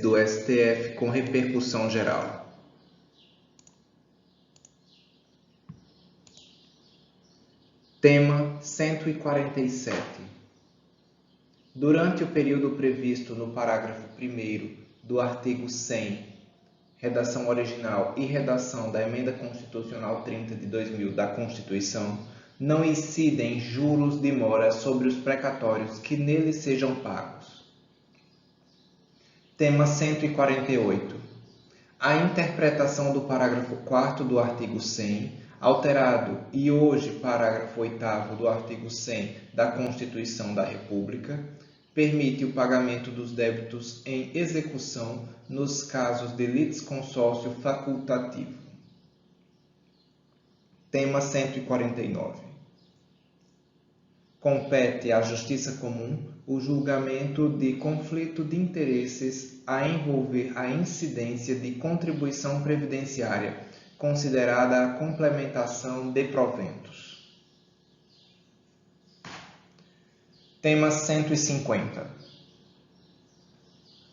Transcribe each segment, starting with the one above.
do STF com repercussão geral. Tema 147. Durante o período previsto no parágrafo 1º do artigo 100, redação original e redação da Emenda Constitucional 30 de 2000 da Constituição, não incidem juros de mora sobre os precatórios que neles sejam pagos. Tema 148. A interpretação do parágrafo 4º do artigo 100, alterado e hoje parágrafo 8º do artigo 100 da Constituição da República, permite o pagamento dos débitos em execução nos casos de litisconsórcio facultativo. Tema 149. Compete à Justiça Comum o julgamento de conflito de interesses a envolver a incidência de contribuição previdenciária, considerada a complementação de proventos. Tema 150.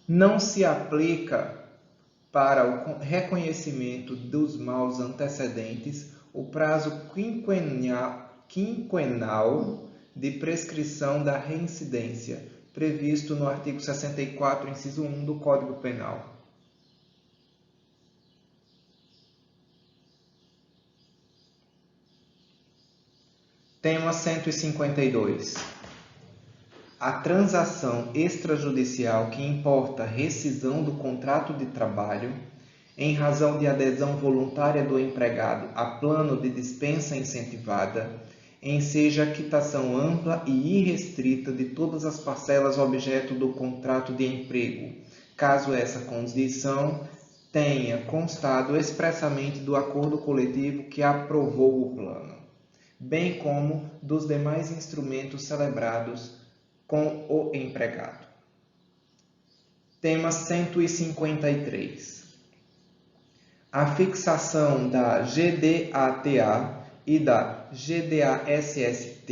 Não se aplica para o reconhecimento dos maus antecedentes o prazo quinquenal de prescrição da reincidência, previsto no artigo 64, inciso 1 do Código Penal. Tema 152. A transação extrajudicial que importa rescisão do contrato de trabalho, em razão de adesão voluntária do empregado a plano de dispensa incentivada, enseja a quitação ampla e irrestrita de todas as parcelas objeto do contrato de emprego, caso essa condição tenha constado expressamente do acordo coletivo que aprovou o plano, bem como dos demais instrumentos celebrados com o empregado. Tema 153. A fixação da GDATA e da GDA-SST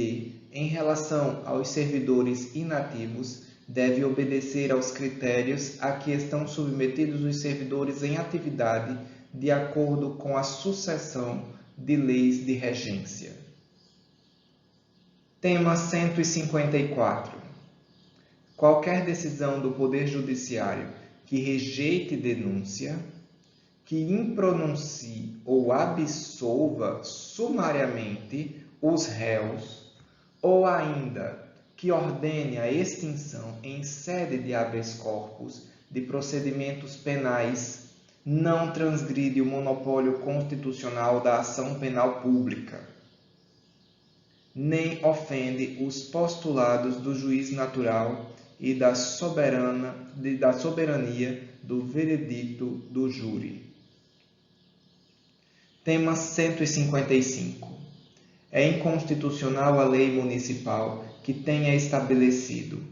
em relação aos servidores inativos deve obedecer aos critérios a que estão submetidos os servidores em atividade de acordo com a sucessão de leis de regência. Tema 154. Qualquer decisão do Poder Judiciário que rejeite denúncia, que impronuncie ou absolva sumariamente os réus, ou ainda que ordene a extinção em sede de habeas corpus de procedimentos penais, não transgride o monopólio constitucional da ação penal pública, nem ofende os postulados do juiz natural e da soberania do veredicto do júri. Tema 155. É inconstitucional a lei municipal que tenha estabelecido,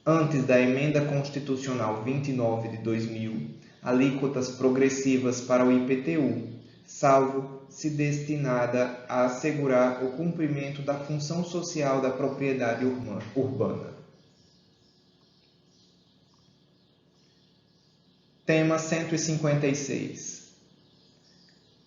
antes da Emenda Constitucional 29 de 2000, alíquotas progressivas para o IPTU, salvo se destinada a assegurar o cumprimento da função social da propriedade urbana. Tema 156.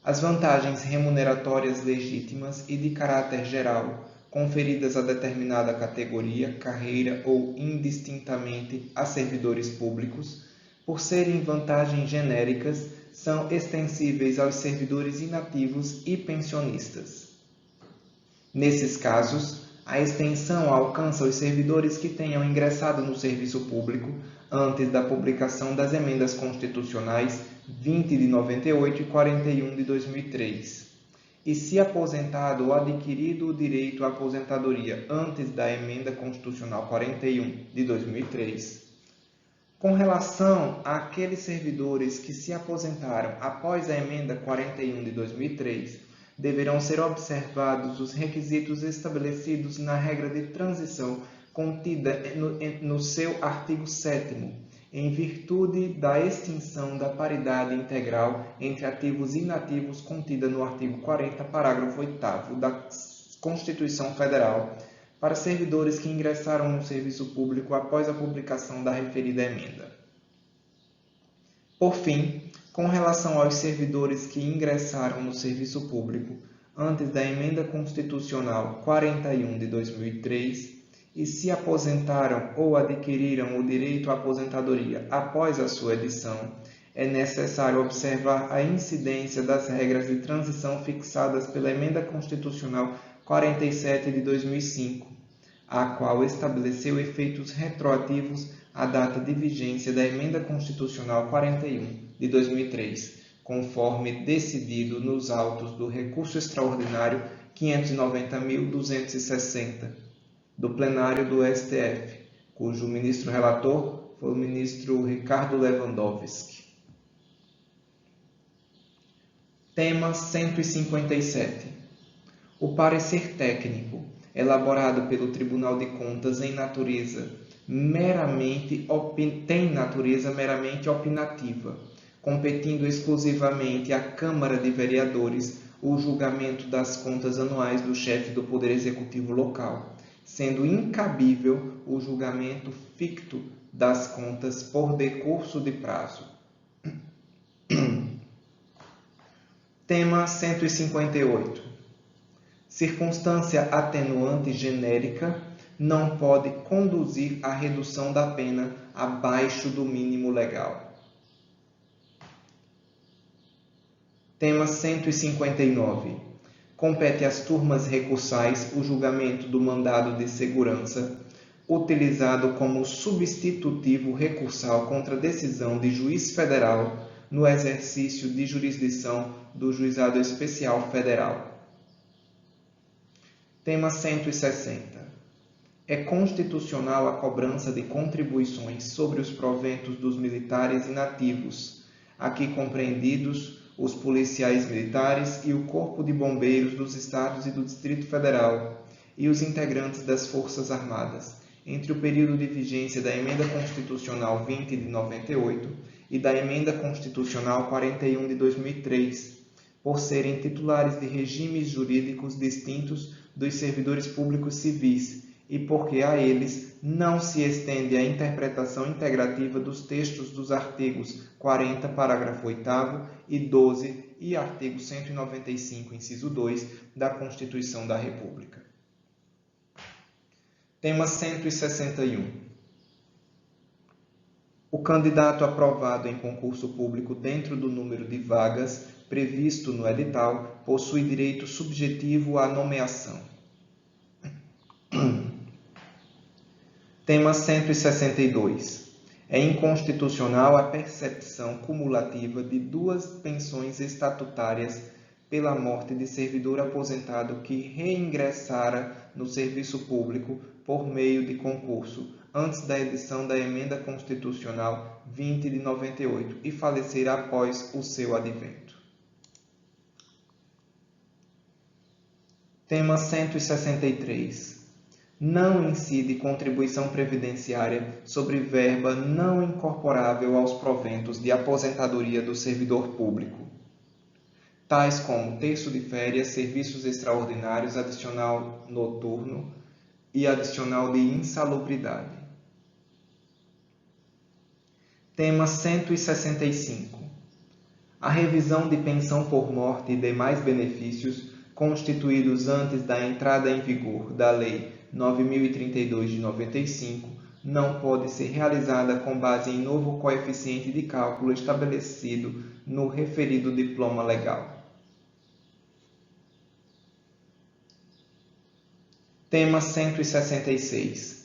As vantagens remuneratórias legítimas e de caráter geral conferidas a determinada categoria, carreira ou indistintamente a servidores públicos, por serem vantagens genéricas, são extensíveis aos servidores inativos e pensionistas. Nesses casos, a extensão alcança os servidores que tenham ingressado no serviço público antes da publicação das emendas constitucionais 20 de 98 e 41 de 2003, e se aposentado ou adquirido o direito à aposentadoria antes da Emenda Constitucional 41 de 2003. Com relação àqueles servidores que se aposentaram após a Emenda 41 de 2003, deverão ser observados os requisitos estabelecidos na regra de transição contida no seu artigo 7º, em virtude da extinção da paridade integral entre ativos e inativos contida no artigo 40, parágrafo 8º da Constituição Federal, para servidores que ingressaram no serviço público após a publicação da referida emenda. Por fim, com relação aos servidores que ingressaram no serviço público antes da Emenda Constitucional 41 de 2003 e se aposentaram ou adquiriram o direito à aposentadoria após a sua edição, é necessário observar a incidência das regras de transição fixadas pela Emenda Constitucional 47 de 2005, a qual estabeleceu efeitos retroativos à data de vigência da Emenda Constitucional 41 de 2003, conforme decidido nos autos do recurso extraordinário 590.260 do plenário do STF, cujo ministro relator foi o ministro Ricardo Lewandowski. Tema 157. O parecer técnico, elaborado pelo Tribunal de Contas tem natureza meramente opinativa, competindo exclusivamente à Câmara de Vereadores o julgamento das contas anuais do chefe do Poder Executivo local, sendo incabível o julgamento ficto das contas por decurso de prazo. Tema 158. Circunstância atenuante genérica não pode conduzir à redução da pena abaixo do mínimo legal. Tema 159. Compete às turmas recursais o julgamento do mandado de segurança, utilizado como substitutivo recursal contra decisão de juiz federal no exercício de jurisdição do Juizado Especial Federal. Tema 160. É constitucional a cobrança de contribuições sobre os proventos dos militares inativos, aqui compreendidos os policiais militares e o Corpo de Bombeiros dos Estados e do Distrito Federal e os integrantes das Forças Armadas, entre o período de vigência da Emenda Constitucional 20 de 98 e da Emenda Constitucional 41 de 2003, por serem titulares de regimes jurídicos distintos dos servidores públicos civis e porque a eles não se estende a interpretação integrativa dos textos dos artigos 40, parágrafo 8º e 12 e artigo 195, inciso 2 da Constituição da República. Tema 161. O candidato aprovado em concurso público dentro do número de vagas previsto no edital possui direito subjetivo à nomeação. Tema 162. É inconstitucional a percepção cumulativa de duas pensões estatutárias pela morte de servidor aposentado que reingressara no serviço público por meio de concurso antes da edição da Emenda Constitucional 20 de 98 e falecer após o seu advento. Tema 163. Não incide contribuição previdenciária sobre verba não incorporável aos proventos de aposentadoria do servidor público, tais como terço de férias, serviços extraordinários, adicional noturno e adicional de insalubridade. Tema 165. A revisão de pensão por morte e demais benefícios constituídos antes da entrada em vigor da Lei 9.032 de 95 não pode ser realizada com base em novo coeficiente de cálculo estabelecido no referido diploma legal. Tema 166.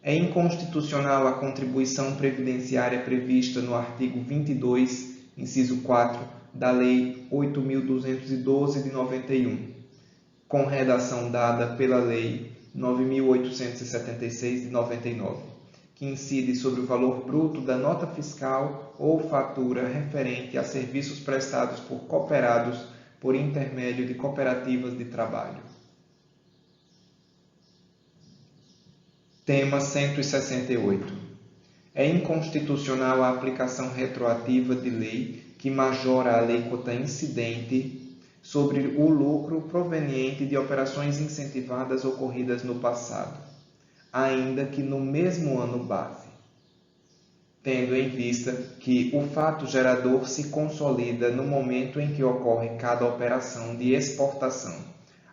É inconstitucional a contribuição previdenciária prevista no artigo 22, inciso 4, da Lei 8.212 de 91, com redação dada pela Lei 9.876 de 99, que incide sobre o valor bruto da nota fiscal ou fatura referente a serviços prestados por cooperados por intermédio de cooperativas de trabalho. Tema 168. É inconstitucional a aplicação retroativa de lei que majora a alíquota incidente sobre o lucro proveniente de operações incentivadas ocorridas no passado, ainda que no mesmo ano base. tendo em vista que o fato gerador se consolida no momento em que ocorre cada operação de exportação,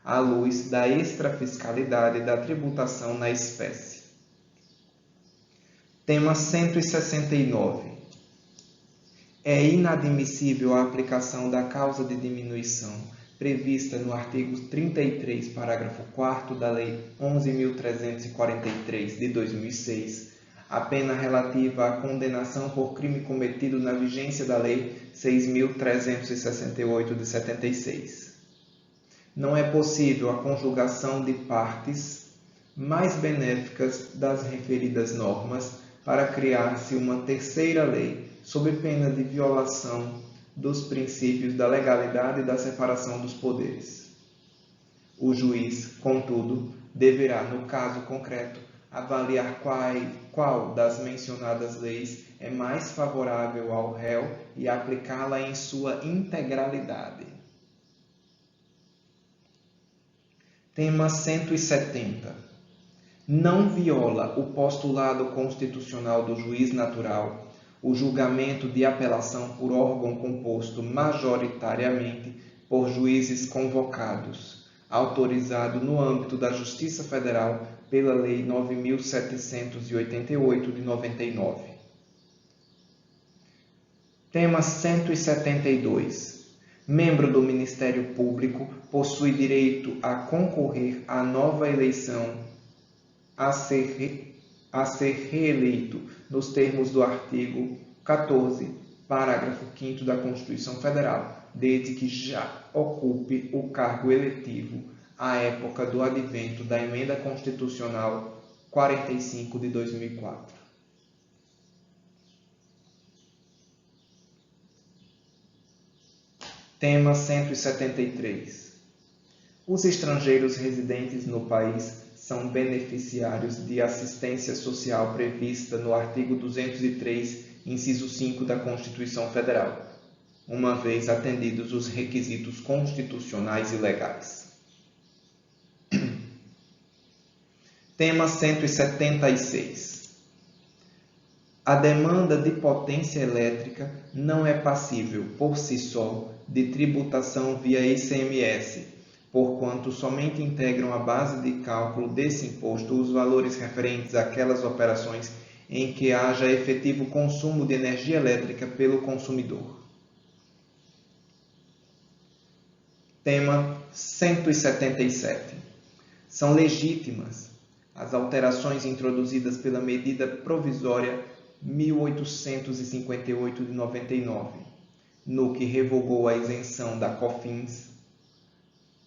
à luz da extrafiscalidade da tributação na espécie. Tema 169. É inadmissível a aplicação da causa de diminuição prevista no artigo 33, parágrafo 4º da Lei 11.343, de 2006, a pena relativa à condenação por crime cometido na vigência da Lei 6.368, de 76. Não é possível a conjugação de partes mais benéficas das referidas normas para criar-se uma terceira lei, sob pena de violação dos princípios da legalidade e da separação dos poderes. O juiz, contudo, deverá, no caso concreto, avaliar qual das mencionadas leis é mais favorável ao réu e aplicá-la em sua integralidade. Tema 170. Não viola o postulado constitucional do juiz natural o julgamento de apelação por órgão composto majoritariamente por juízes convocados, autorizado no âmbito da Justiça Federal pela Lei 9.788, de 99. Tema 172. Membro do Ministério Público possui direito a concorrer à nova eleição a ser reeleito nos termos do artigo 14, parágrafo 5º da Constituição Federal, desde que já ocupe o cargo eletivo à época do advento da Emenda Constitucional 45 de 2004. Tema 173. Os estrangeiros residentes no país são beneficiários de assistência social prevista no artigo 203, inciso 5 da Constituição Federal, uma vez atendidos os requisitos constitucionais e legais. Tema 176. A demanda de potência elétrica não é passível, por si só, de tributação via ICMS, porquanto somente integram a base de cálculo desse imposto os valores referentes àquelas operações em que haja efetivo consumo de energia elétrica pelo consumidor. Tema 177. São legítimas as alterações introduzidas pela medida provisória 1858 de 99, no que revogou a isenção da COFINS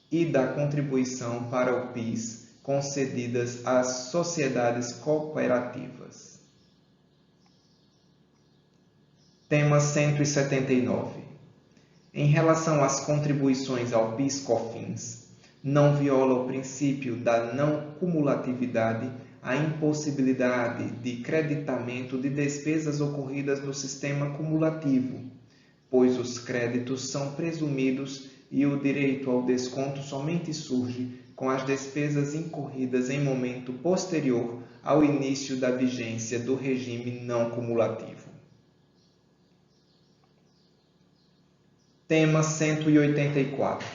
e da contribuição para o PIS concedidas às sociedades cooperativas. Tema 179. Em relação às contribuições ao PIS/COFINS, não viola o princípio da não cumulatividade a impossibilidade de creditamento de despesas ocorridas no sistema cumulativo, pois os créditos são presumidos e o direito ao desconto somente surge com as despesas incorridas em momento posterior ao início da vigência do regime não cumulativo. Tema 184.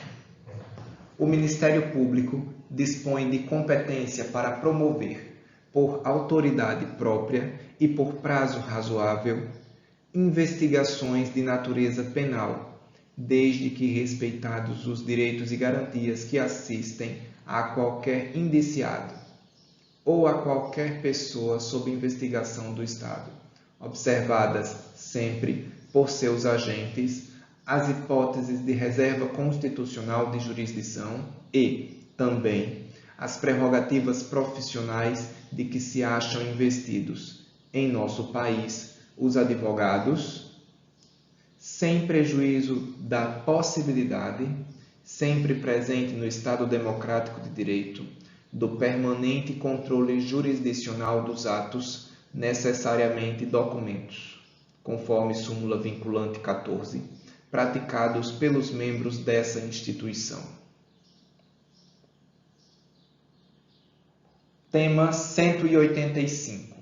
O Ministério Público dispõe de competência para promover, por autoridade própria e por prazo razoável, investigações de natureza penal, desde que respeitados os direitos e garantias que assistem a qualquer indiciado ou a qualquer pessoa sob investigação do Estado, observadas sempre por seus agentes as hipóteses de reserva constitucional de jurisdição e, também, as prerrogativas profissionais de que se acham investidos, em nosso país, os advogados, sem prejuízo da possibilidade, sempre presente no Estado Democrático de Direito, do permanente controle jurisdicional dos atos necessariamente documentos, conforme súmula vinculante 14, praticados pelos membros dessa instituição. Tema 185.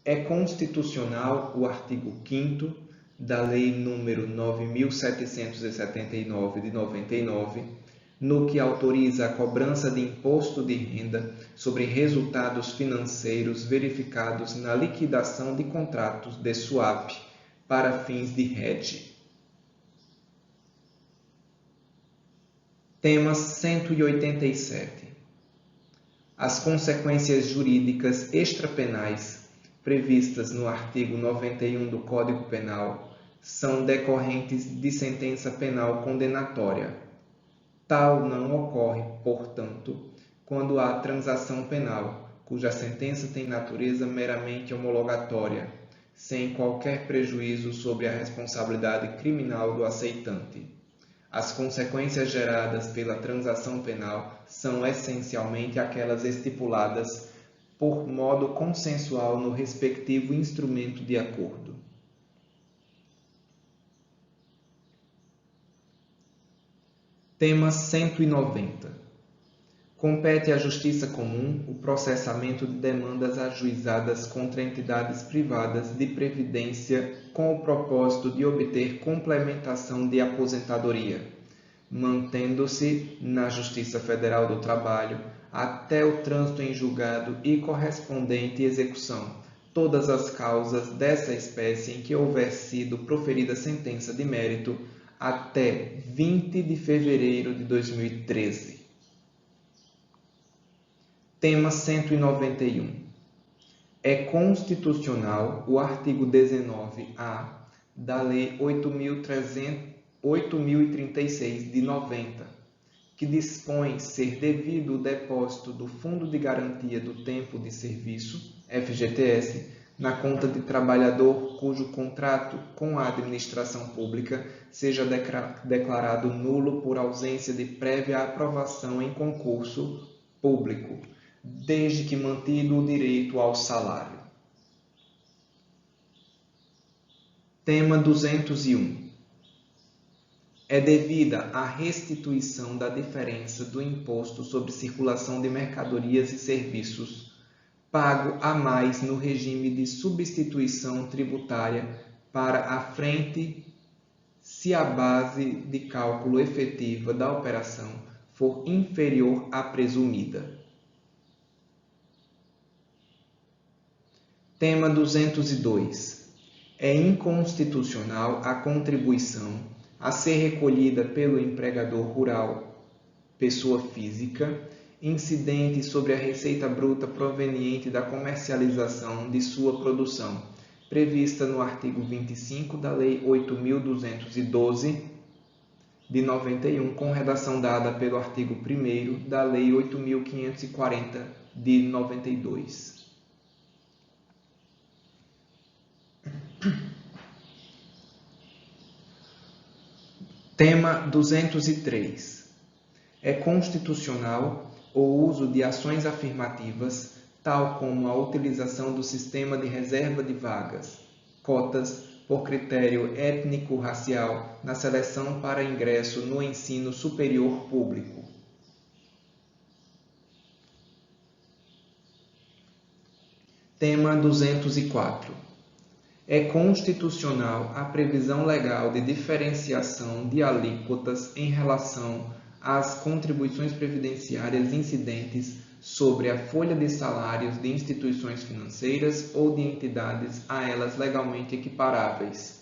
É constitucional o artigo 5º da Lei nº 9.779 de 99, no que autoriza a cobrança de imposto de renda sobre resultados financeiros verificados na liquidação de contratos de swap para fins de hedge. Tema 187. As consequências jurídicas extrapenais previstas no artigo 91 do Código Penal são decorrentes de sentença penal condenatória. Tal não ocorre, portanto, quando há transação penal, cuja sentença tem natureza meramente homologatória, sem qualquer prejuízo sobre a responsabilidade criminal do aceitante. As consequências geradas pela transação penal são essencialmente aquelas estipuladas por modo consensual no respectivo instrumento de acordo. Tema 190. Compete à Justiça Comum o processamento de demandas ajuizadas contra entidades privadas de previdência com o propósito de obter complementação de aposentadoria, mantendo-se na Justiça Federal do Trabalho até o trânsito em julgado e correspondente execução todas as causas dessa espécie em que houver sido proferida sentença de mérito até 20 de fevereiro de 2013. Tema 191. É constitucional o artigo 19-A da Lei 8.036 de 90, que dispõe ser devido o depósito do Fundo de Garantia do Tempo de Serviço, FGTS, na conta de trabalhador cujo contrato com a administração pública seja declarado nulo por ausência de prévia aprovação em concurso público, desde que mantido o direito ao salário. Tema 201. É devida a restituição da diferença do imposto sobre circulação de mercadorias e serviços pago a mais no regime de substituição tributária para a frente se a base de cálculo efetiva da operação for inferior à presumida. Tema 202. É inconstitucional a contribuição a ser recolhida pelo empregador rural, pessoa física, incidente sobre a receita bruta proveniente da comercialização de sua produção, prevista no artigo 25 da Lei 8.212 de 91, com redação dada pelo artigo 1º da Lei 8.540 de 92. Tema 203. É constitucional o uso de ações afirmativas, tal como a utilização do sistema de reserva de vagas, cotas, por critério étnico-racial, na seleção para ingresso no ensino superior público. Tema 204. É constitucional a previsão legal de diferenciação de alíquotas em relação às contribuições previdenciárias incidentes sobre a folha de salários de instituições financeiras ou de entidades a elas legalmente equiparáveis,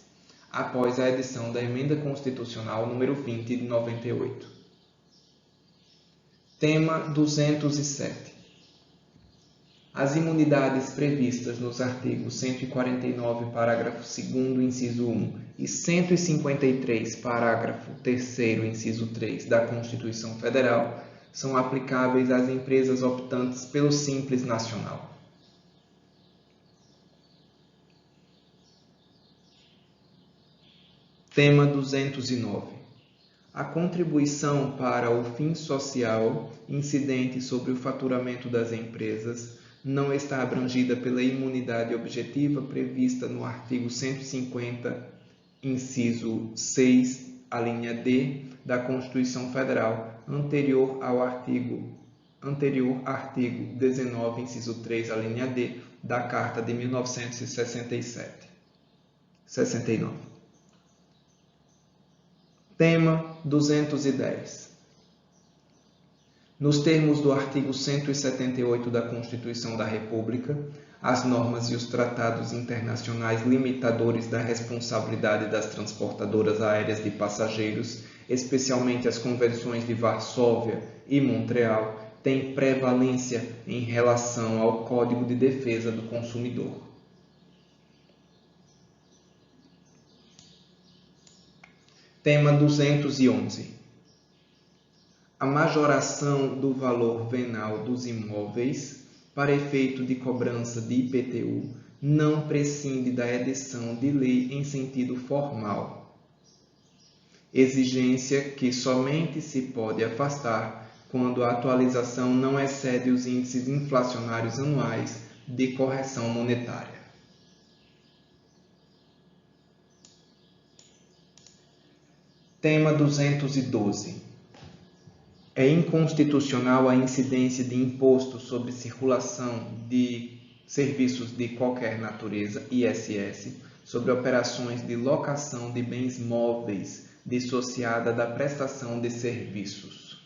após a edição da Emenda Constitucional número 20 de 98. Tema 207. As imunidades previstas nos artigos 149, parágrafo 2º, inciso 1 e 153, parágrafo 3º, inciso 3 da Constituição Federal são aplicáveis às empresas optantes pelo Simples Nacional. Tema 209. A contribuição para o fim social incidente sobre o faturamento das empresas não está abrangida pela imunidade objetiva prevista no artigo 150, inciso 6, a linha D, da Constituição Federal, anterior artigo 19, inciso 3, a linha D, da Carta de 1969. Tema 210. Nos termos do artigo 178 da Constituição da República, as normas e os tratados internacionais limitadores da responsabilidade das transportadoras aéreas de passageiros, especialmente as convenções de Varsóvia e Montreal, têm prevalência em relação ao Código de Defesa do Consumidor. Tema 211. A majoração do valor venal dos imóveis para efeito de cobrança de IPTU não prescinde da edição de lei em sentido formal, exigência que somente se pode afastar quando a atualização não excede os índices inflacionários anuais de correção monetária. Tema 212. É inconstitucional a incidência de imposto sobre circulação de serviços de qualquer natureza, ISS, sobre operações de locação de bens móveis dissociada da prestação de serviços.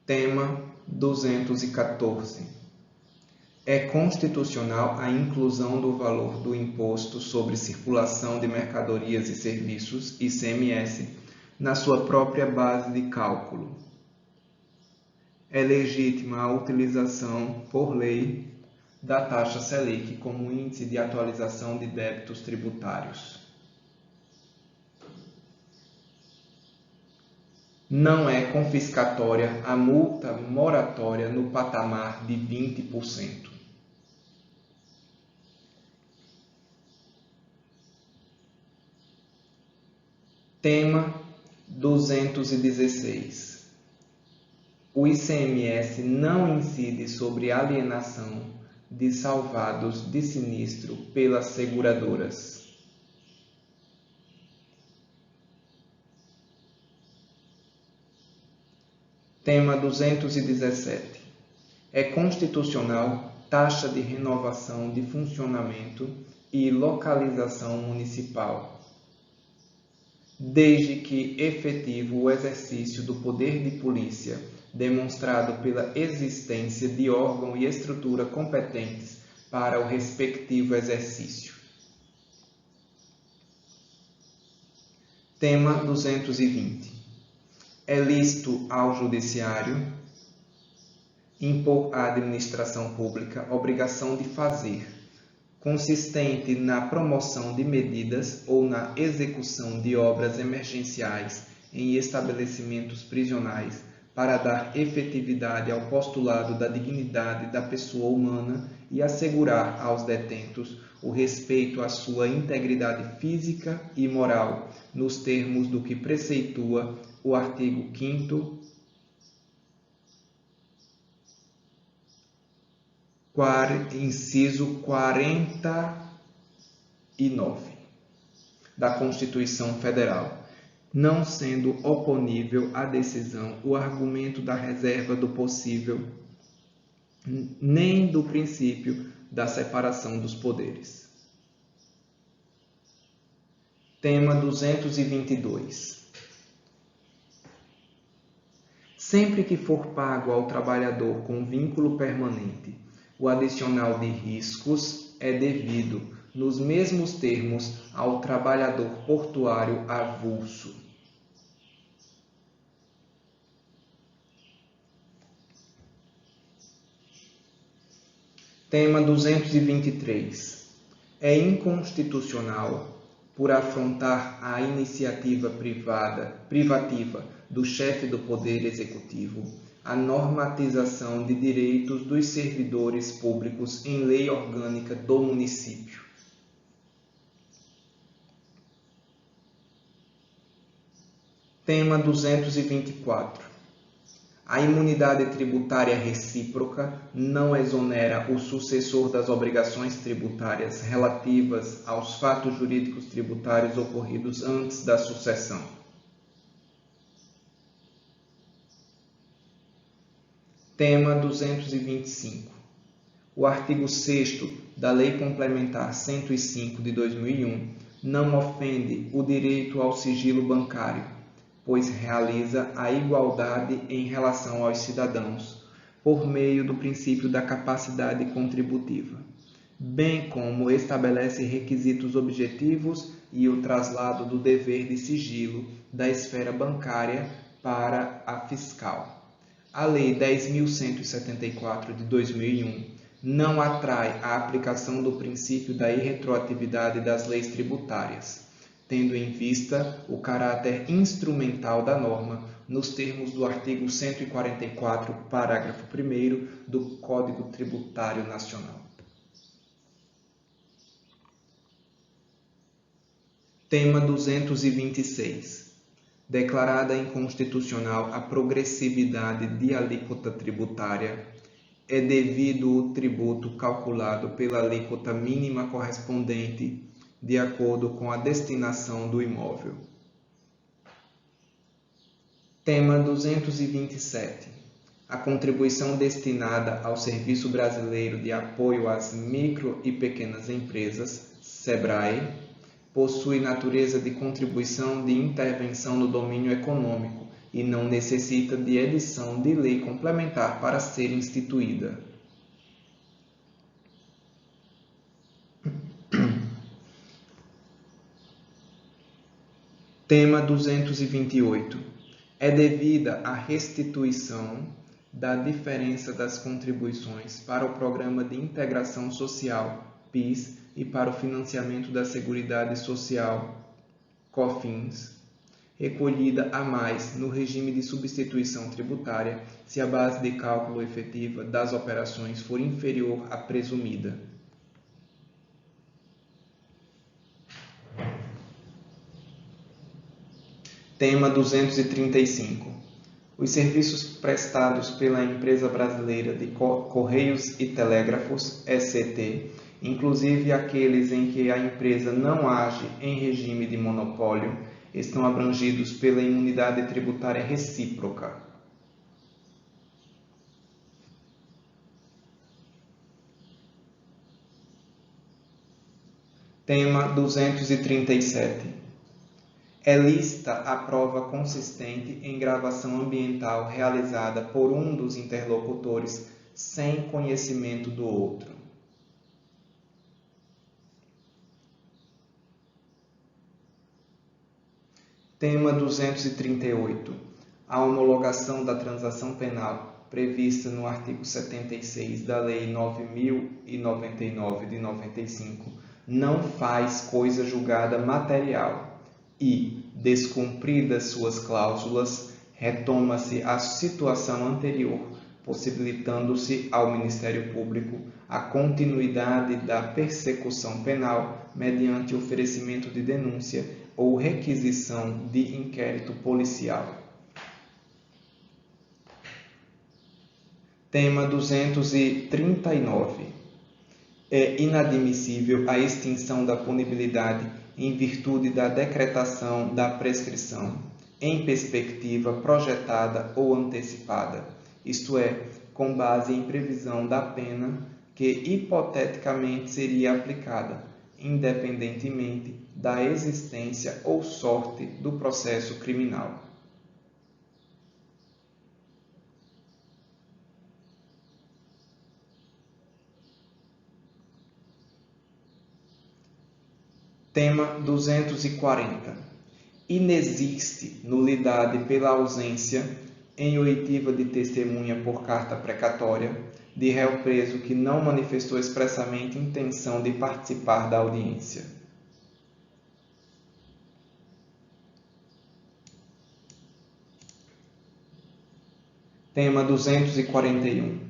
Tema 214. É constitucional a inclusão do valor do Imposto sobre Circulação de Mercadorias e Serviços, ICMS, na sua própria base de cálculo. É legítima a utilização, por lei, da taxa Selic como índice de atualização de débitos tributários. Não é confiscatória a multa moratória no patamar de 20%. Tema 216. O ICMS não incide sobre alienação de salvados de sinistro pelas seguradoras. Tema 217. É constitucional taxa de renovação de funcionamento e localização municipal, desde que efetivo o exercício do poder de polícia, demonstrado pela existência de órgão e estrutura competentes para o respectivo exercício. Tema 220. É lícito ao Judiciário impor à administração pública obrigação de fazer, consistente na promoção de medidas ou na execução de obras emergenciais em estabelecimentos prisionais para dar efetividade ao postulado da dignidade da pessoa humana e assegurar aos detentos o respeito à sua integridade física e moral, nos termos do que preceitua o artigo 5º, inciso 49 da Constituição Federal, não sendo oponível à decisão o argumento da reserva do possível nem do princípio da separação dos poderes. Tema 222. Sempre que for pago ao trabalhador com vínculo permanente o adicional de riscos, é devido, nos mesmos termos, ao trabalhador portuário avulso. Tema 223. É inconstitucional, por afrontar a iniciativa privativa do chefe do Poder Executivo, a normatização de direitos dos servidores públicos em lei orgânica do município. Tema 224. A imunidade tributária recíproca não exonera o sucessor das obrigações tributárias relativas aos fatos jurídicos tributários ocorridos antes da sucessão. Tema 225. O artigo 6º da Lei Complementar 105 de 2001 não ofende o direito ao sigilo bancário, pois realiza a igualdade em relação aos cidadãos, por meio do princípio da capacidade contributiva, bem como estabelece requisitos objetivos e o traslado do dever de sigilo da esfera bancária para a fiscal. A Lei 10.174 de 2001 não atrai a aplicação do princípio da irretroatividade das leis tributárias, tendo em vista o caráter instrumental da norma nos termos do artigo 144, parágrafo 1º do Código Tributário Nacional. Tema 226. Declarada inconstitucional a progressividade de alíquota tributária, é devido o tributo calculado pela alíquota mínima correspondente de acordo com a destinação do imóvel. Tema 227. A contribuição destinada ao Serviço Brasileiro de Apoio às Micro e Pequenas Empresas, SEBRAE, possui natureza de contribuição de intervenção no domínio econômico e não necessita de edição de lei complementar para ser instituída. Tema 228. É devida a restituição da diferença das contribuições para o Programa de Integração Social, PIS, e para o financiamento da Seguridade Social, COFINS, recolhida a mais no regime de substituição tributária, se a base de cálculo efetiva das operações for inferior à presumida. Tema 235. Os serviços prestados pela Empresa Brasileira de Correios e Telégrafos, ECT, inclusive aqueles em que a empresa não age em regime de monopólio, estão abrangidos pela imunidade tributária recíproca. Tema 237. É lícita a prova consistente em gravação ambiental realizada por um dos interlocutores sem conhecimento do outro. Tema 238. A homologação da transação penal prevista no artigo 76 da Lei 9.099 de 95 não faz coisa julgada material e, descumpridas suas cláusulas, retoma-se a situação anterior, possibilitando-se ao Ministério Público a continuidade da persecução penal mediante oferecimento de denúncia ou requisição de inquérito policial. Tema 239. É inadmissível a extinção da punibilidade em virtude da decretação da prescrição, em perspectiva projetada ou antecipada, isto é, com base em previsão da pena que hipoteticamente seria aplicada, independentemente da existência ou sorte do processo criminal. Tema 240. Inexiste nulidade pela ausência, em oitiva de testemunha por carta precatória, de réu preso que não manifestou expressamente intenção de participar da audiência. Tema 241.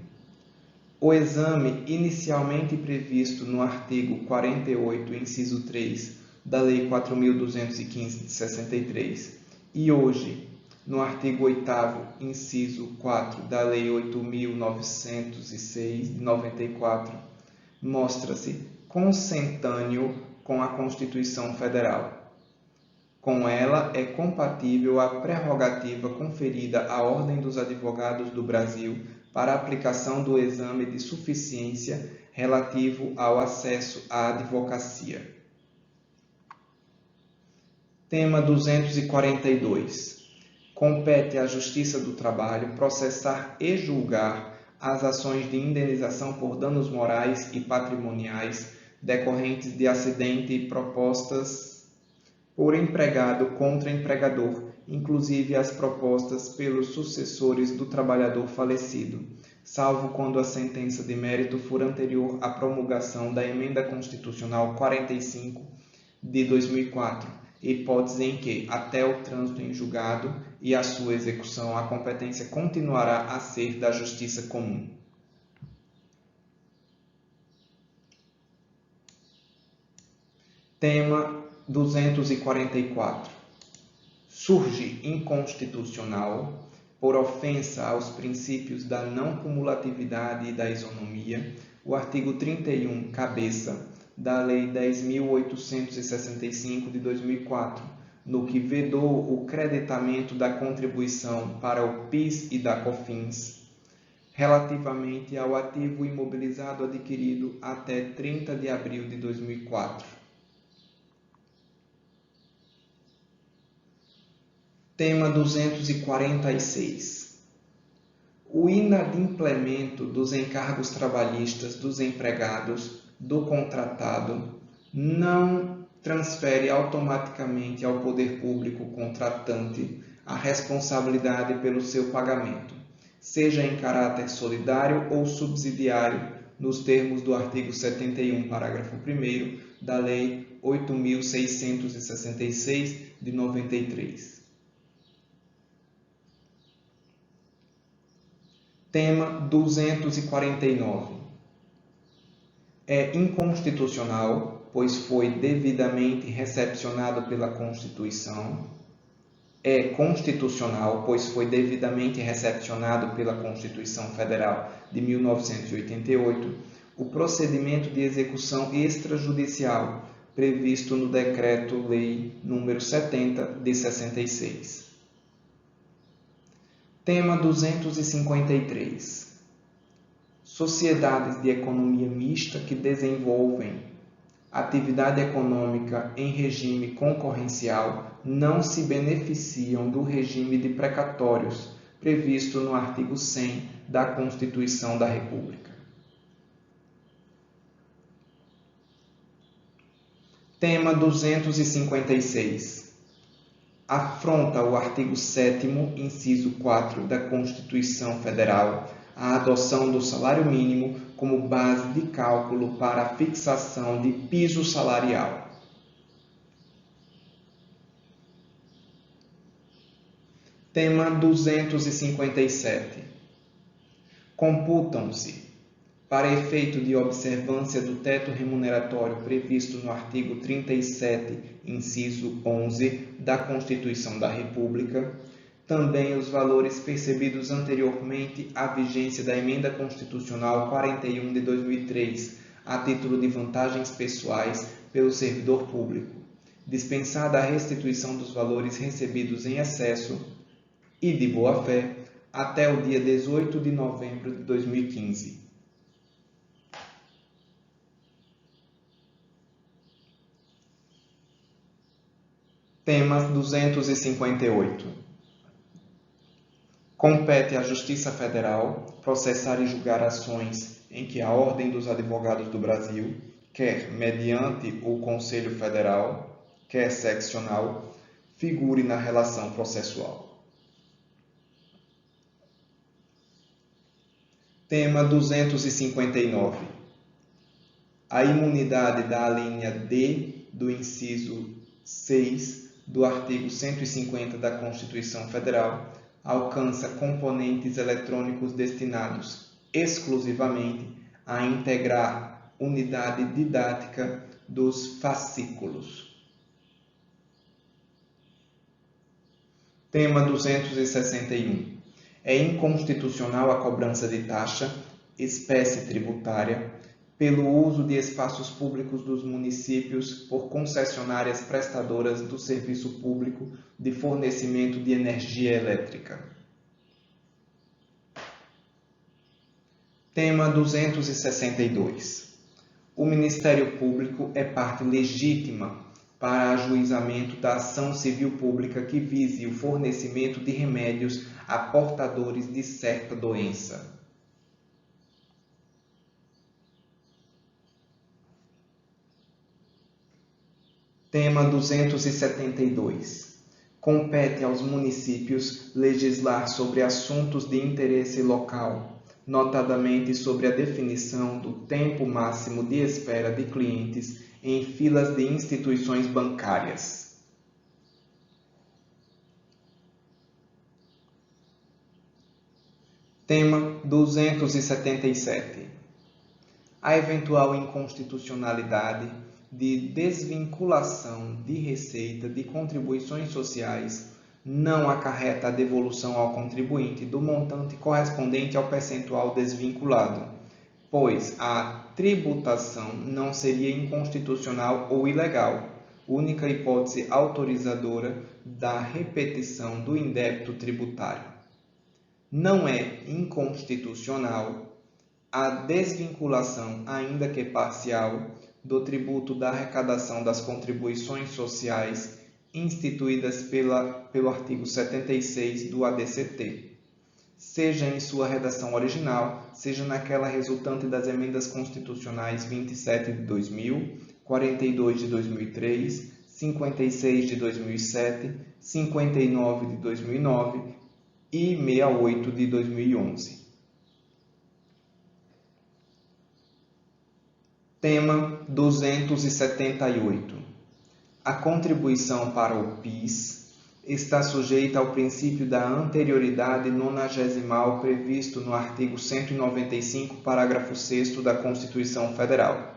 O exame inicialmente previsto no artigo 48, inciso 3, da Lei 4.215 de 63, e hoje, no artigo 8º, inciso 4, da Lei 8.906 de 94, mostra-se consentâneo com a Constituição Federal. Com ela é compatível a prerrogativa conferida à Ordem dos Advogados do Brasil para a aplicação do exame de suficiência relativo ao acesso à advocacia. Tema 242. Compete à Justiça do Trabalho processar e julgar as ações de indenização por danos morais e patrimoniais decorrentes de acidente propostas por empregado contra empregador, inclusive as propostas pelos sucessores do trabalhador falecido, salvo quando a sentença de mérito for anterior à promulgação da Emenda Constitucional 45 de 2004, hipótese em que, até o trânsito em julgado e a sua execução, a competência continuará a ser da Justiça Comum. Tema 244. Surge inconstitucional, por ofensa aos princípios da não cumulatividade e da isonomia, o artigo 31, cabeça, da Lei 10.865 de 2004, no que vedou o creditamento da contribuição para o PIS e da COFINS, relativamente ao ativo imobilizado adquirido até 30 de abril de 2004. Tema 246. O inadimplemento dos encargos trabalhistas dos empregados do contratado não transfere automaticamente ao poder público contratante a responsabilidade pelo seu pagamento, seja em caráter solidário ou subsidiário, nos termos do artigo 71, parágrafo 1º da Lei 8.666 de 93. Tema 249. É inconstitucional, pois foi devidamente recepcionado pela Constituição. É constitucional, pois foi devidamente recepcionado pela Constituição Federal de 1988, o procedimento de execução extrajudicial previsto no Decreto-Lei nº 70 de 66. Tema 253. Sociedades de economia mista que desenvolvem atividade econômica em regime concorrencial não se beneficiam do regime de precatórios previsto no artigo 100 da Constituição da República. Tema 256. Afronta o artigo 7º, inciso 4 da Constituição Federal, a adoção do salário mínimo como base de cálculo para a fixação de piso salarial. Tema 257. Computam-se, para efeito de observância do teto remuneratório previsto no artigo 37, inciso 11 da Constituição da República, também os valores percebidos anteriormente à vigência da Emenda Constitucional 41 de 2003, a título de vantagens pessoais pelo servidor público, dispensada a restituição dos valores recebidos em excesso e de boa-fé até o dia 18 de novembro de 2015. Tema 258. Compete à Justiça Federal processar e julgar ações em que a Ordem dos Advogados do Brasil, quer mediante o Conselho Federal, quer seccional, figure na relação processual. Tema 259. A imunidade da alínea D do inciso 6 do artigo 150 da Constituição Federal alcança componentes eletrônicos destinados exclusivamente a integrar unidade didática dos fascículos. Tema 261. É inconstitucional a cobrança de taxa, espécie tributária, pelo uso de espaços públicos dos municípios por concessionárias prestadoras do serviço público de fornecimento de energia elétrica. Tema 262. O Ministério Público é parte legítima para ajuizamento da ação civil pública que vise o fornecimento de remédios a portadores de certa doença. Tema 272. Compete aos municípios legislar sobre assuntos de interesse local, notadamente sobre a definição do tempo máximo de espera de clientes em filas de instituições bancárias. Tema 277. A eventual inconstitucionalidade de desvinculação de receita de contribuições sociais não acarreta a devolução ao contribuinte do montante correspondente ao percentual desvinculado, pois a tributação não seria inconstitucional ou ilegal, única hipótese autorizadora da repetição do indébito tributário. Não é inconstitucional a desvinculação, ainda que parcial, do tributo da arrecadação das contribuições sociais instituídas pelo artigo 76 do ADCT, seja em sua redação original, seja naquela resultante das emendas constitucionais 27 de 2000, 42 de 2003, 56 de 2007, 59 de 2009 e 68 de 2011. Tema 278. A contribuição para o PIS está sujeita ao princípio da anterioridade nonagesimal previsto no artigo 195, parágrafo 6º da Constituição Federal.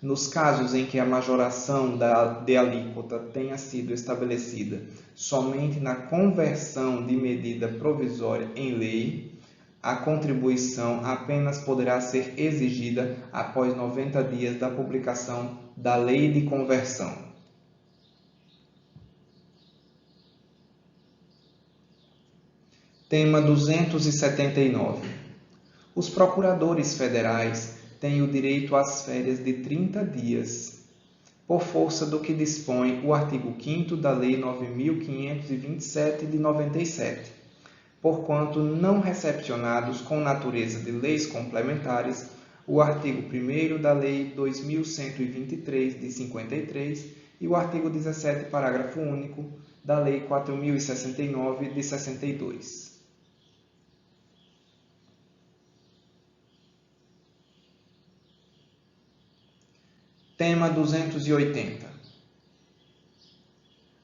Nos casos em que a majoração de alíquota tenha sido estabelecida somente na conversão de medida provisória em lei, a contribuição apenas poderá ser exigida após 90 dias da publicação da Lei de Conversão. Tema 279. Os procuradores federais têm o direito às férias de 30 dias, por força do que dispõe o artigo 5º da Lei 9.527 de 97. Porquanto não recepcionados com natureza de leis complementares, o artigo 1º da Lei 2.123, de 53, e o artigo 17, parágrafo único, da Lei 4.069, de 62. Tema 280.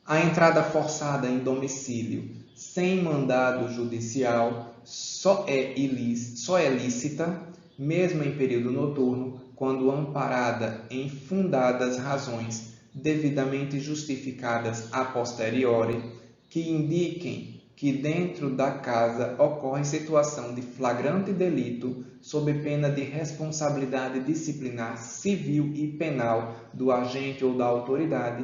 A entrada forçada em domicílio sem mandado judicial só é lícita, mesmo em período noturno, quando amparada em fundadas razões devidamente justificadas a posteriori, que indiquem que dentro da casa ocorre situação de flagrante delito sob pena de responsabilidade disciplinar civil e penal do agente ou da autoridade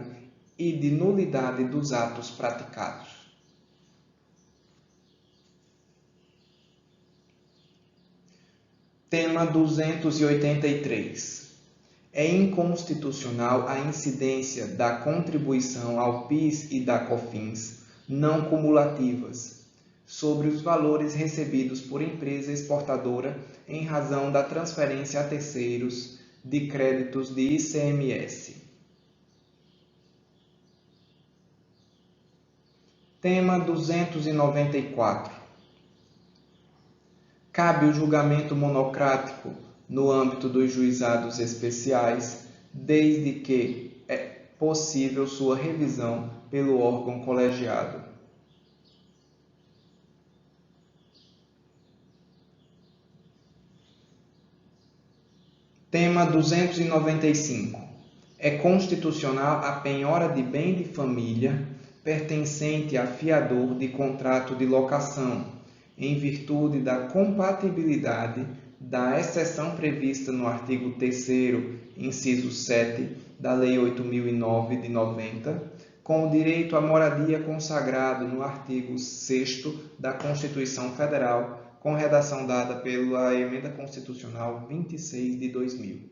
e de nulidade dos atos praticados. Tema 283. É inconstitucional a incidência da contribuição ao PIS e da COFINS não cumulativas sobre os valores recebidos por empresa exportadora em razão da transferência a terceiros de créditos de ICMS. Tema 294. Cabe o julgamento monocrático no âmbito dos juizados especiais, desde que é possível sua revisão pelo órgão colegiado. Tema 295. É constitucional a penhora de bem de família pertencente a fiador de contrato de locação, em virtude da compatibilidade da exceção prevista no artigo 3º, inciso 7, da Lei 8.009 de 90, com o direito à moradia consagrado no artigo 6º da Constituição Federal, com redação dada pela Emenda Constitucional 26 de 2000.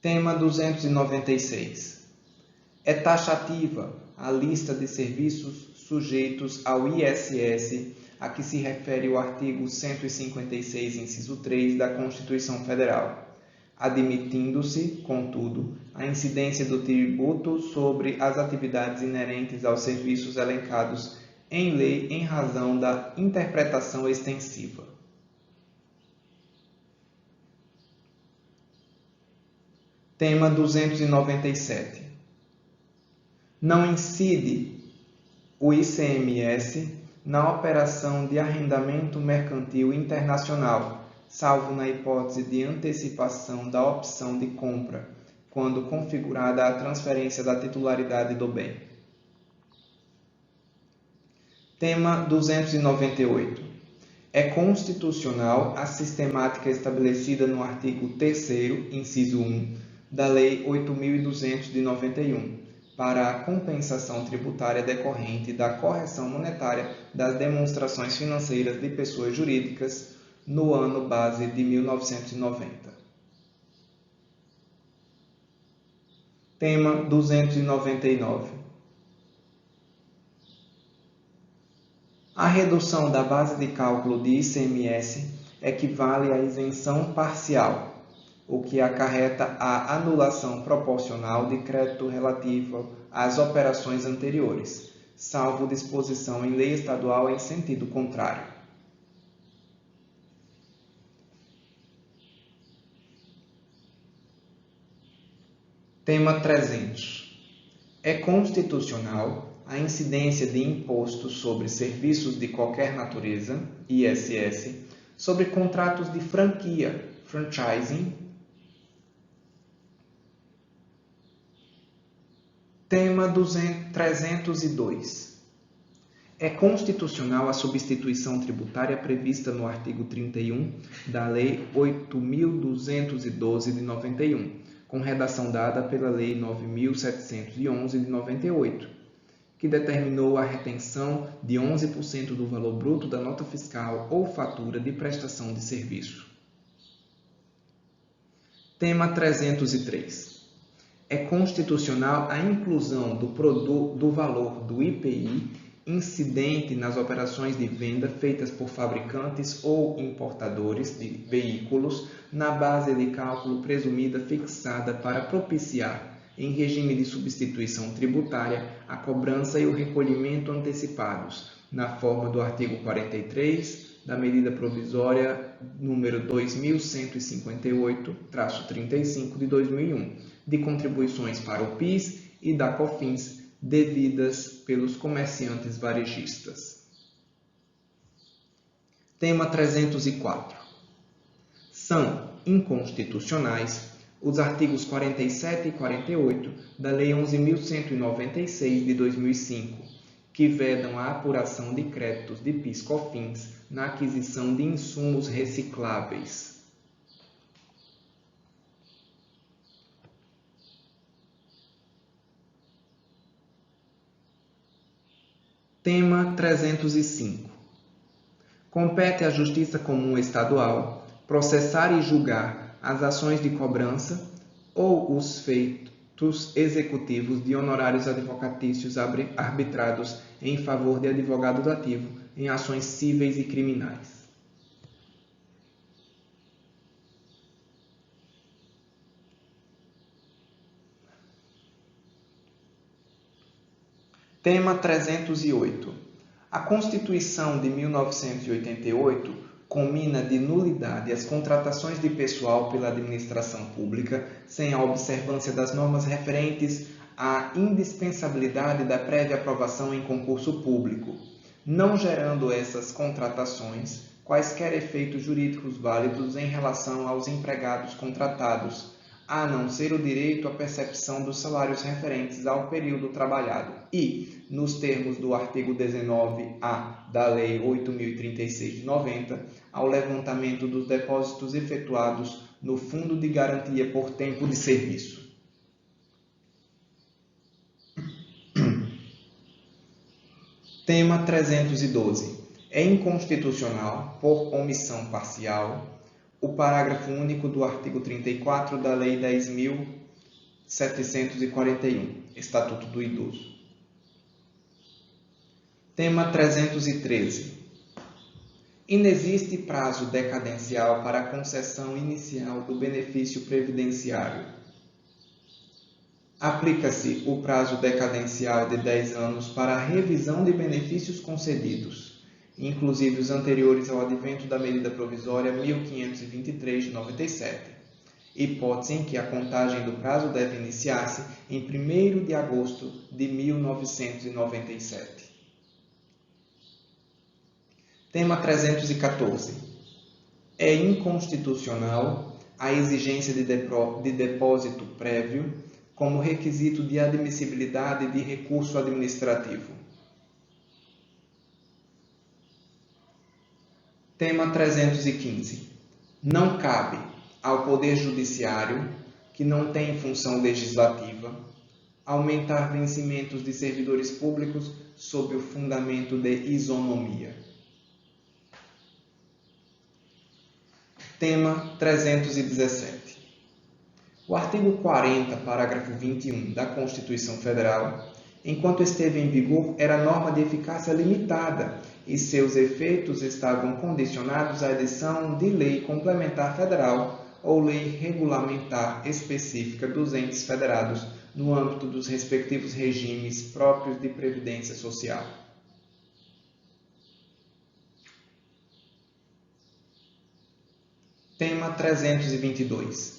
Tema 296. É taxativa a lista de serviços sujeitos ao ISS a que se refere o artigo 156, inciso 3 da Constituição Federal, admitindo-se, contudo, a incidência do tributo sobre as atividades inerentes aos serviços elencados em lei em razão da interpretação extensiva. Tema 297. Não incide o ICMS na operação de arrendamento mercantil internacional, salvo na hipótese de antecipação da opção de compra, quando configurada a transferência da titularidade do bem. Tema 298. É constitucional a sistemática estabelecida no artigo 3º, inciso 1, da Lei 8.200 de 91, para a compensação tributária decorrente da correção monetária das demonstrações financeiras de pessoas jurídicas no ano base de 1990. Tema 299. A redução da base de cálculo de ICMS equivale à isenção parcial, o que acarreta a anulação proporcional de crédito relativo às operações anteriores, salvo disposição em lei estadual em sentido contrário. Tema 300. É constitucional a incidência de imposto sobre serviços de qualquer natureza, ISS, sobre contratos de franquia, franchising. Tema 302. É constitucional a substituição tributária prevista no artigo 31 da Lei 8.212 de 91, com redação dada pela Lei 9.711 de 98, que determinou a retenção de 11% do valor bruto da nota fiscal ou fatura de prestação de serviço. Tema 303. É constitucional a inclusão do valor do IPI incidente nas operações de venda feitas por fabricantes ou importadores de veículos na base de cálculo presumida fixada para propiciar, em regime de substituição tributária, a cobrança e o recolhimento antecipados, na forma do artigo 43 da medida provisória número 2158-35 de 2001, de contribuições para o PIS e da COFINS devidas pelos comerciantes varejistas. Tema 304. São inconstitucionais os artigos 47 e 48 da Lei 11.196 de 2005, que vedam a apuração de créditos de PIS/COFINS na aquisição de insumos recicláveis. Tema 305. Compete à Justiça Comum Estadual processar e julgar as ações de cobrança ou os feitos executivos de honorários advocatícios arbitrados em favor de advogado dativo em ações cíveis e criminais. Tema 308. A Constituição de 1988 comina de nulidade as contratações de pessoal pela administração pública sem a observância das normas referentes à indispensabilidade da prévia aprovação em concurso público, não gerando essas contratações quaisquer efeitos jurídicos válidos em relação aos empregados contratados, a não ser o direito à percepção dos salários referentes ao período trabalhado e, nos termos do artigo 19-A da Lei 8.036 de 90, ao levantamento dos depósitos efetuados no Fundo de Garantia por Tempo de Serviço. Tema 312. É inconstitucional, por omissão parcial, o parágrafo único do artigo 34 da Lei 10.741, Estatuto do Idoso. Tema 313. Inexiste prazo decadencial para a concessão inicial do benefício previdenciário. Aplica-se o prazo decadencial de 10 anos para a revisão de benefícios concedidos, inclusive os anteriores ao advento da medida provisória 1523 de 97, hipótese em que a contagem do prazo deve iniciar-se em 1º de agosto de 1997. Tema 314. É inconstitucional a exigência de depósito prévio como requisito de admissibilidade de recurso administrativo. Tema 315. Não cabe ao Poder Judiciário, que não tem função legislativa, aumentar vencimentos de servidores públicos sob o fundamento de isonomia. Tema 317. O artigo 40, parágrafo 21 da Constituição Federal, enquanto esteve em vigor, era norma de eficácia limitada e seus efeitos estavam condicionados à edição de lei complementar federal ou lei regulamentar específica dos entes federados no âmbito dos respectivos regimes próprios de previdência social. Tema 322.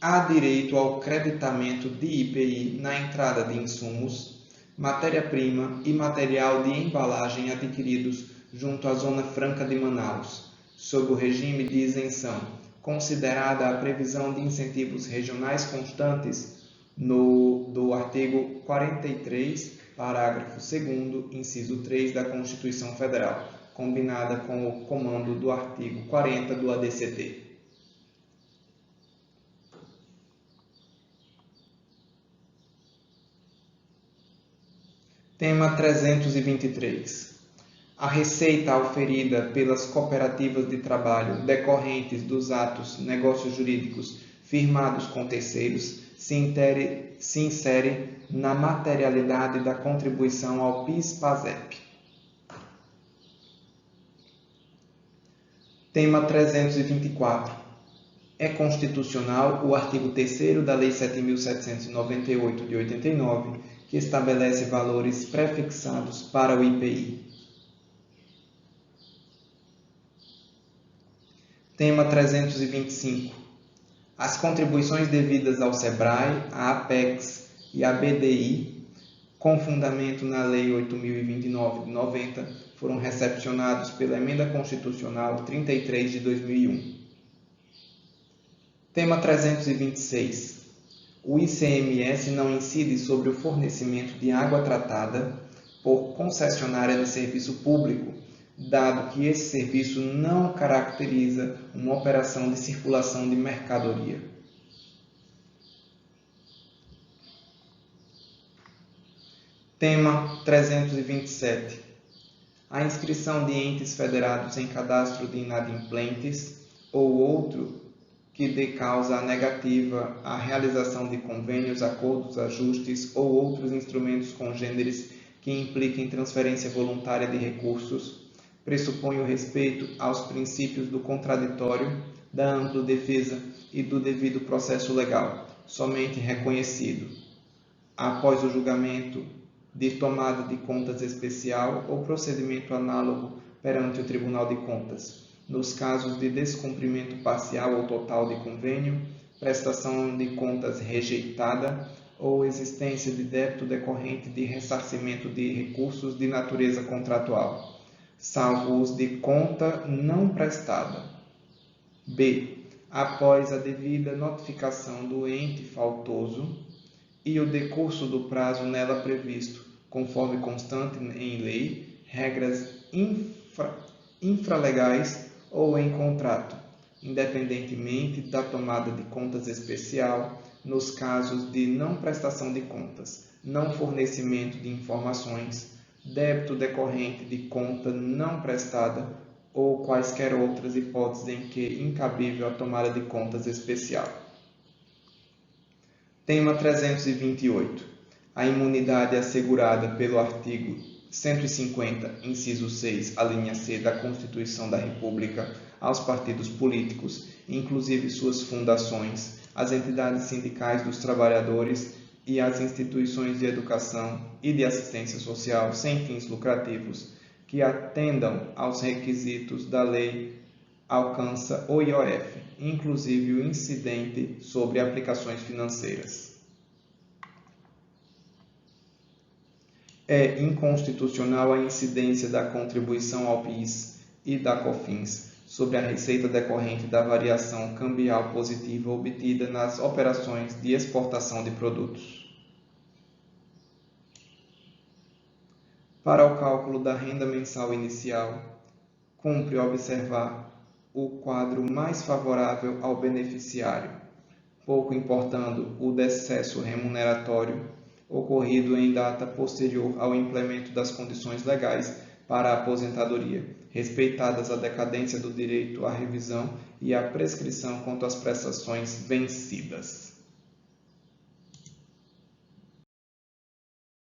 Há direito ao creditamento de IPI na entrada de insumos, matéria-prima e material de embalagem adquiridos junto à Zona Franca de Manaus, sob o regime de isenção, considerada a previsão de incentivos regionais constantes do artigo 43, parágrafo 2º, inciso 3 da Constituição Federal, combinada com o comando do artigo 40 do ADCT. Tema 323. A receita auferida pelas cooperativas de trabalho decorrentes dos atos negócios jurídicos firmados com terceiros se insere na materialidade da contribuição ao PIS/PASEP. Tema 324. É constitucional o artigo 3º da Lei 7.798 de 89, que estabelece valores prefixados para o IPI. Tema 325. As contribuições devidas ao SEBRAE, à APEX e à BDI, com fundamento na Lei 8.029 de 90, foram recepcionados pela Emenda Constitucional 33 de 2001. Tema 326. O ICMS não incide sobre o fornecimento de água tratada por concessionária de serviço público, dado que esse serviço não caracteriza uma operação de circulação de mercadoria. Tema 327. A inscrição de entes federados em cadastro de inadimplentes ou outro que dê causa à negativa à realização de convênios, acordos, ajustes ou outros instrumentos congêneres que impliquem transferência voluntária de recursos, pressupõe o respeito aos princípios do contraditório, da ampla defesa e do devido processo legal, somente reconhecido, após o julgamento de tomada de contas especial ou procedimento análogo perante o Tribunal de Contas, nos casos de descumprimento parcial ou total de convênio, prestação de contas rejeitada ou existência de débito decorrente de ressarcimento de recursos de natureza contratual, salvo os de conta não prestada. B. Após a devida notificação do ente faltoso e o decurso do prazo nela previsto, conforme constante em lei, regras infralegais ou em contrato, independentemente da tomada de contas especial, nos casos de não prestação de contas, não fornecimento de informações, débito decorrente de conta não prestada ou quaisquer outras hipóteses em que incabível a tomada de contas especial. Tema 328. A imunidade assegurada pelo artigo 150, inciso 6, alínea C da Constituição da República aos partidos políticos, inclusive suas fundações, às entidades sindicais dos trabalhadores e às instituições de educação e de assistência social sem fins lucrativos que atendam aos requisitos da lei alcança o IOF, inclusive o incidente sobre aplicações financeiras. É inconstitucional a incidência da contribuição ao PIS e da COFINS sobre a receita decorrente da variação cambial positiva obtida nas operações de exportação de produtos. Para o cálculo da renda mensal inicial, cumpre observar o quadro mais favorável ao beneficiário, pouco importando o decesso remuneratório ocorrido em data posterior ao implemento das condições legais para a aposentadoria, respeitadas a decadência do direito à revisão e a prescrição quanto às prestações vencidas.